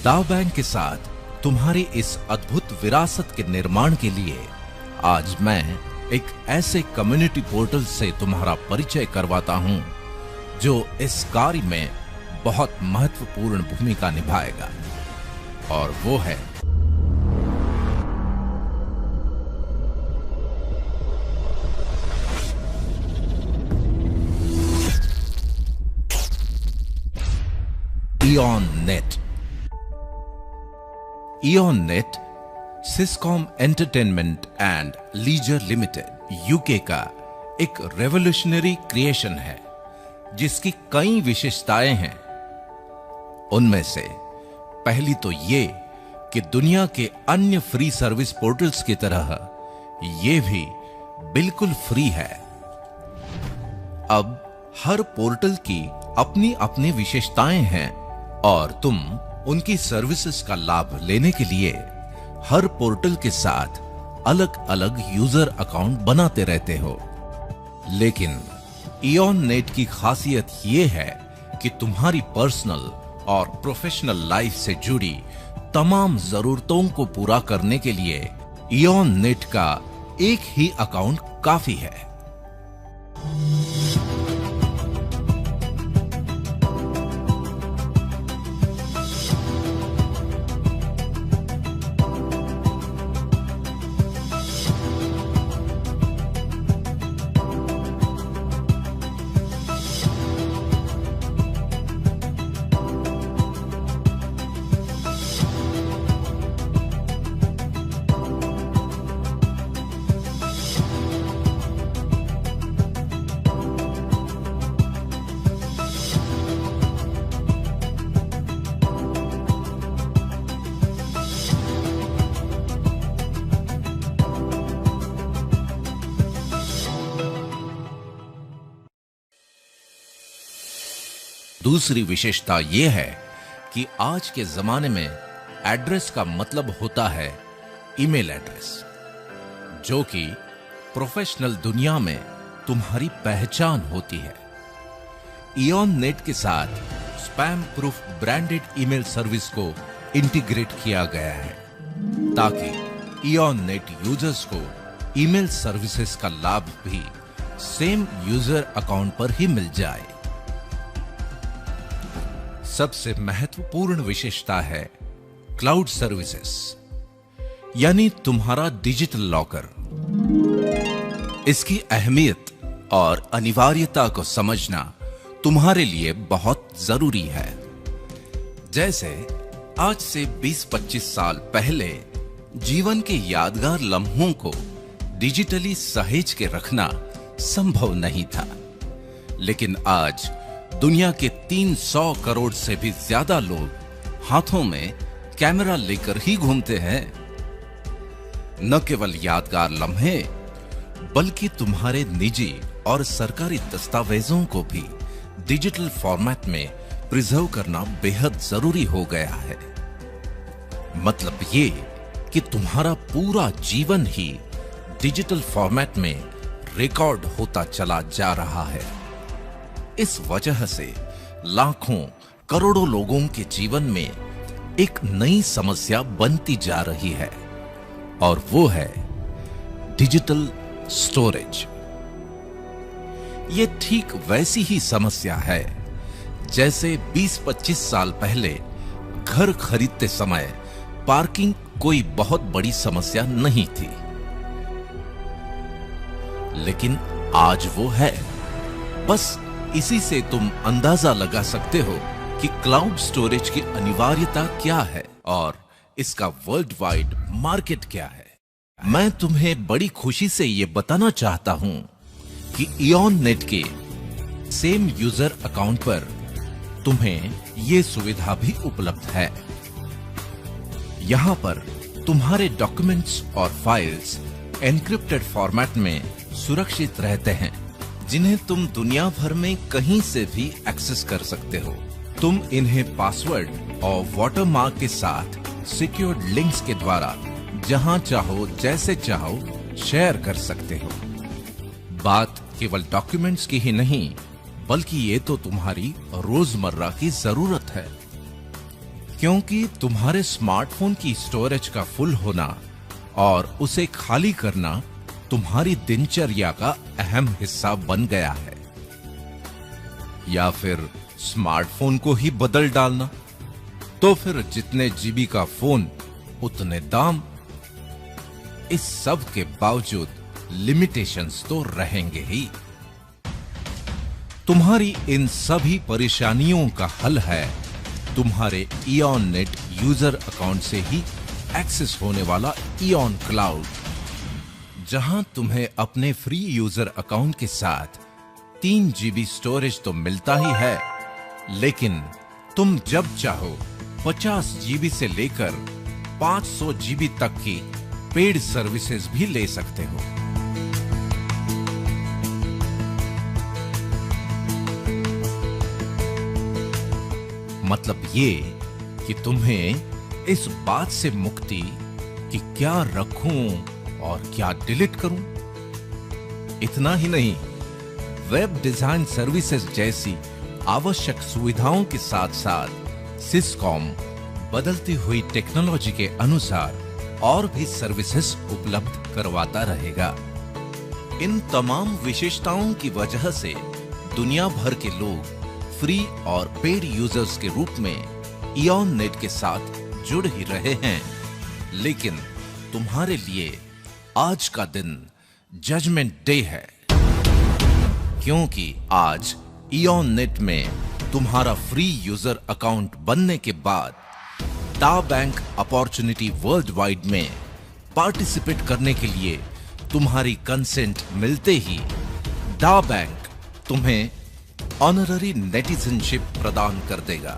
दाव बैंक के साथ तुम्हारी इस अद्भुत विरासत के निर्माण के लिए आज मैं एक ऐसे कम्युनिटी पोर्टल से तुम्हारा परिचय करवाता हूं जो इस कार्य में बहुत महत्वपूर्ण भूमिका निभाएगा, और वो है Eon net. Eon net Syscom entertainment and leisure limited UK का एक रेवोल्यूशनरी क्रिएशन है जिसकी कई विशेषताएं हैं। उनमें से पहली तो ये कि दुनिया के अन्य फ्री सर्विस पोर्टल्स की तरह ये भी बिल्कुल फ्री है। अब हर पोर्टल की अपनी अपनी विशेषताएं हैं और तुम उनकी सर्विसेज का लाभ लेने के लिए हर पोर्टल के साथ अलग अलग यूजर अकाउंट बनाते रहते हो। लेकिन इयॉन नेट की खासियत यह है कि तुम्हारी पर्सनल और प्रोफेशनल लाइफ से जुड़ी तमाम जरूरतों को पूरा करने के लिए इयॉन नेट का एक ही अकाउंट काफी है। दूसरी विशेषता यह है कि आज के जमाने में एड्रेस का मतलब होता है ईमेल एड्रेस, जो कि प्रोफेशनल दुनिया में तुम्हारी पहचान होती है। इयॉन नेट के साथ spam proof branded email service को इंटीग्रेट किया गया है ताकि इयॉन नेट यूजर्स को ईमेल सर्विसेज का लाभ भी सेम यूजर अकाउंट पर ही मिल जाए। सबसे महत्वपूर्ण विशेषता है क्लाउड सर्विसेज, यानी तुम्हारा डिजिटल लॉकर। इसकी अहमियत और अनिवार्यता को समझना तुम्हारे लिए बहुत जरूरी है। जैसे आज से 20-25 साल पहले जीवन के यादगार लम्हों को डिजिटली सहेज के रखना संभव नहीं था, लेकिन आज दुनिया के 300 करोड़ से भी ज्यादा लोग हाथों में कैमरा लेकर ही घूमते हैं। न केवल यादगार लम्हे, बल्कि तुम्हारे निजी और सरकारी दस्तावेजों को भी डिजिटल फॉर्मेट में प्रिजर्व करना बेहद जरूरी हो गया है। मतलब ये कि तुम्हारा पूरा जीवन ही डिजिटल फॉर्मेट में रिकॉर्ड होता चला जा रहा है। इस वजह से लाखों करोड़ों लोगों के जीवन में एक नई समस्या बनती जा रही है, और वो है डिजिटल स्टोरेज। ये ठीक वैसी ही समस्या है जैसे 20-25 साल पहले घर खरीदते समय पार्किंग कोई बहुत बड़ी समस्या नहीं थी, लेकिन आज वो है। बस इसी से तुम अंदाजा लगा सकते हो कि क्लाउड स्टोरेज की अनिवार्यता क्या है और इसका वर्ल्ड वाइड मार्केट क्या है। मैं तुम्हें बड़ी खुशी से यह बताना चाहता हूं कि इयॉन नेट के सेम यूजर अकाउंट पर तुम्हें यह सुविधा भी उपलब्ध है। यहां पर तुम्हारे डॉक्यूमेंट्स और फाइल्स एन्क्रिप्टेड फॉर्मेट में सुरक्षित रहते हैं, जिन्हें तुम दुनिया भर में कहीं से भी एक्सेस कर सकते हो। तुम इन्हें पासवर्ड और वाटरमार्क के साथ सिक्योर्ड लिंक्स के द्वारा जहां चाहो जैसे चाहो शेयर कर सकते हो। बात केवल डॉक्यूमेंट्स की ही नहीं, बल्कि ये तो तुम्हारी रोजमर्रा की जरूरत है। क्योंकि तुम्हारे स्मार्टफोन की स्टोरेज का फुल होना और उसे खाली करना तुम्हारी दिनचर्या का अहम हिस्सा बन गया है। या फिर स्मार्टफोन को ही बदल डालना, तो फिर जितने जीबी का फोन उतने दाम। इस सब के बावजूद लिमिटेशंस तो रहेंगे ही। तुम्हारी इन सभी परेशानियों का हल है तुम्हारे इयॉन नेट यूजर अकाउंट से ही एक्सेस होने वाला इयॉन क्लाउड, जहां तुम्हें अपने फ्री यूजर अकाउंट के साथ 3 जीबी स्टोरेज तो मिलता ही है, लेकिन तुम जब चाहो 50 जीबी से लेकर 500 जीबी तक की पेड सर्विसेज भी ले सकते हो। मतलब ये कि तुम्हें इस बात से मुक्ति कि क्या रखूं और क्या डिलीट करूं। इतना ही नहीं, वेब डिजाइन सर्विसेज जैसी आवश्यक सुविधाओं के साथ साथ सिस्कॉम बदलती हुई टेक्नोलॉजी के अनुसार और भी सर्विसेज उपलब्ध करवाता रहेगा। इन तमाम विशेषताओं की वजह से दुनिया भर के लोग फ्री और पेड यूजर्स के रूप में इयॉन नेट के साथ जुड़ ही रहे हैं। लेकिन तुम्हारे लिए आज का दिन जजमेंट डे है, क्योंकि आज इयॉन नेट में तुम्हारा फ्री यूजर अकाउंट बनने के बाद डा बैंक अपॉर्चुनिटी वर्ल्ड वाइड में पार्टिसिपेट करने के लिए तुम्हारी कंसेंट मिलते ही डा बैंक तुम्हें ऑनररी नेटिजनशिप प्रदान कर देगा।